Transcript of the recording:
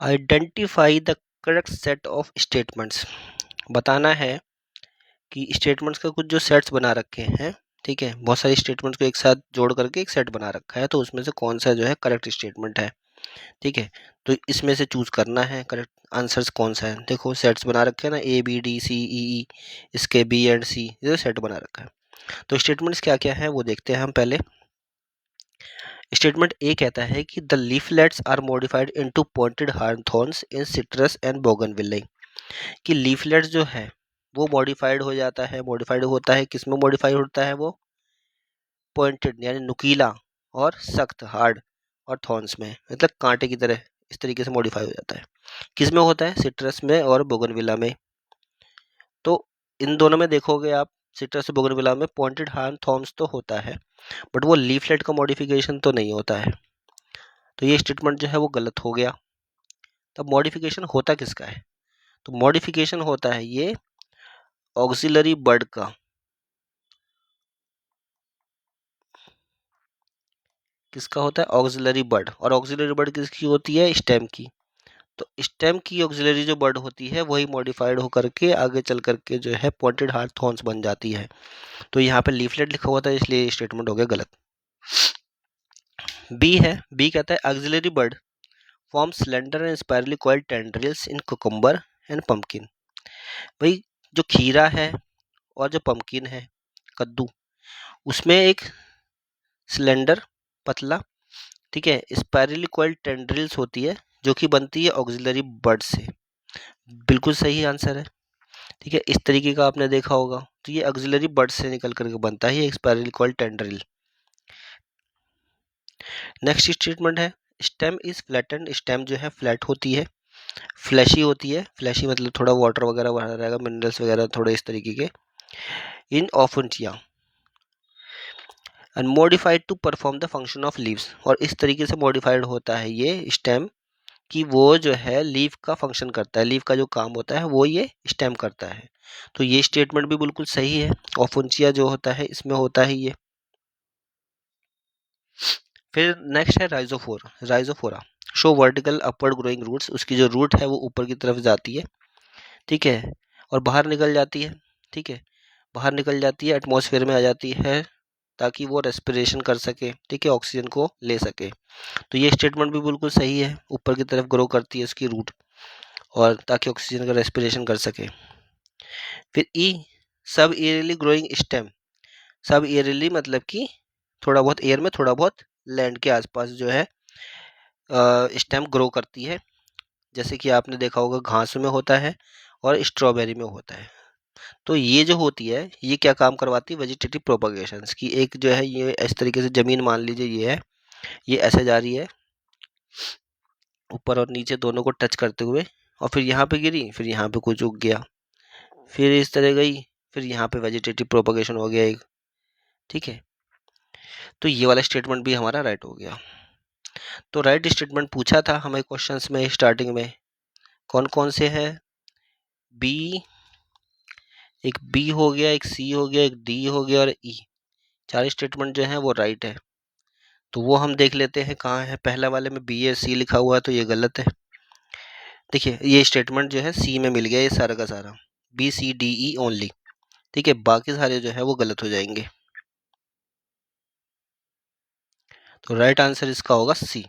Identify the correct set of statements. बताना है कि स्टेटमेंट्स का कुछ जो सेट्स बना रखे हैं, ठीक है, बहुत सारी स्टेटमेंट्स को एक साथ जोड़ करके एक सेट बना रखा है, तो उसमें से कौन सा जो है करेक्ट स्टेटमेंट है, ठीक है। तो इसमें से चूज करना है करेक्ट आंसर्स कौन सा है। देखो सेट्स बना रखे हैं ना, ए बी डी सी ई ई, इसके बी एंड सी, ये सेट बना रखा है। तो स्टेटमेंट्स क्या क्या है वो देखते हैं हम पहले। स्टेटमेंट ए कहता है कि the leaflets are modified into pointed horn thorns in citrus and bougainvillea. कि लीफलेट्स जो है वो मॉडिफाइड हो जाता है, मॉडिफाइड होता है, किस में मॉडिफाइड होता है वो, पॉइंटेड यानी नुकीला और सख्त हार्ड, और थॉर्न्स में मतलब कांटे की तरह, इस तरीके से मॉडिफाई हो जाता है। किस में होता है, सिट्रस में और बोगनविला में। तो इन दोनों में देखोगे आप, सिट्रस और बोगनविला में पॉइंटेड हार्न थॉर्न्स तो होता है, बट वो लीफलेट का मॉडिफिकेशन तो नहीं होता है। तो ये स्टेटमेंट जो है वो गलत हो गया। तब मॉडिफिकेशन होता किसका है, तो मॉडिफिकेशन होता है ये ऑक्सिलरी बर्ड का। किसका होता है, ऑक्सिलरी बर्ड। और ऑक्सिलरी बर्ड किसकी होती है, स्टेम की। तो स्टेम की ऑक्सिलरी जो बर्ड होती है वही मॉडिफाइड होकर के आगे चल करके जो है पॉइंटेड हार्ट थॉर्न्स बन जाती है। तो यहाँ पे लीफलेट लिखा हुआ था इसलिए स्टेटमेंट हो गया गलत। बी है, बी कहता है auxiliary bird form slender and spirally coiled tendrils in cucumber and pumpkin. भाई जो खीरा है और जो पंपकिन है, कद्दू, उसमें एक सिलेंडर पतला, ठीक है, स्पाइरली कॉइल्ड टेंड्रिल्स होती है जो कि बनती है ऑक्सिलरी बर्ड से। बिल्कुल सही आंसर है, ठीक है, इस तरीके का आपने देखा होगा। तो ये ऑक्सिलरी बर्ड से निकल करके बनता है ये spirally coiled tendril. Next statement है स्टेम इज फ्लैटेंड। स्टेम जो है फ्लैट होती है, फ्लैशी होती है, फ्लैशी मतलब थोड़ा वाटर वगैरह भरा रहेगा, मिनरल्स वगैरह थोड़े इस तरीके के। In Opuntia and modified to perform the function of leaves. और इस तरीके से मॉडिफाइड होता है ये स्टेम कि वो जो है लीफ का फंक्शन करता है, लीफ का जो काम होता है वो ये स्टेम करता है। तो ये स्टेटमेंट भी बिल्कुल सही है, ऑफुंचिया जो होता है इसमें होता है ये। फिर नेक्स्ट है rhizophora. Rhizophora show vertical upward growing roots. उसकी जो रूट है वो ऊपर की तरफ जाती है, ठीक है, और बाहर निकल जाती है, ठीक है, बाहर निकल जाती है, एटमॉस्फेयर में आ जाती है ताकि वो रेस्पिरेशन कर सके, ठीक है, ऑक्सीजन को ले सके। तो ये स्टेटमेंट भी बिल्कुल सही है, ऊपर की तरफ ग्रो करती है उसकी रूट और ताकि ऑक्सीजन का रेस्पिरेशन कर सके। फिर ई सब एयरली ग्रोइंग स्टेम। सब एयरली मतलब कि थोड़ा बहुत एयर में, थोड़ा बहुत लैंड के आसपास जो है स्टेम ग्रो करती है। जैसे कि आपने देखा होगा घास में होता है और स्ट्रॉबेरी में होता है। तो ये जो होती है ये क्या काम करवाती है, वेजिटेटिव प्रोपगेशन की। एक जो है ये इस तरीके से जमीन मान लीजिए ये है, ये ऐसे जा रही है ऊपर और नीचे दोनों को टच करते हुए, और फिर यहाँ पे गिरी, फिर यहाँ पे कुछ उग गया, फिर इस तरह गई, फिर यहाँ पे वेजिटेटिव प्रोपगेशन हो गया एक, ठीक है। तो ये वाला स्टेटमेंट भी हमारा राइट हो गया। तो राइट स्टेटमेंट पूछा था हमें क्वेश्चंस में स्टार्टिंग में, कौन कौन से हैं, बी, एक बी हो गया, एक सी हो गया, एक डी हो गया और ई। चार स्टेटमेंट जो है वो राइट है। तो वो हम देख लेते हैं कहाँ है। पहला वाले में बी ए सी लिखा हुआ है तो ये गलत है। देखिए ये स्टेटमेंट जो है सी में मिल गया, ये सारा का सारा B C D E only, ठीक है, बाकी सारे जो है वो गलत हो जाएंगे। तो राइट आंसर इसका होगा सी।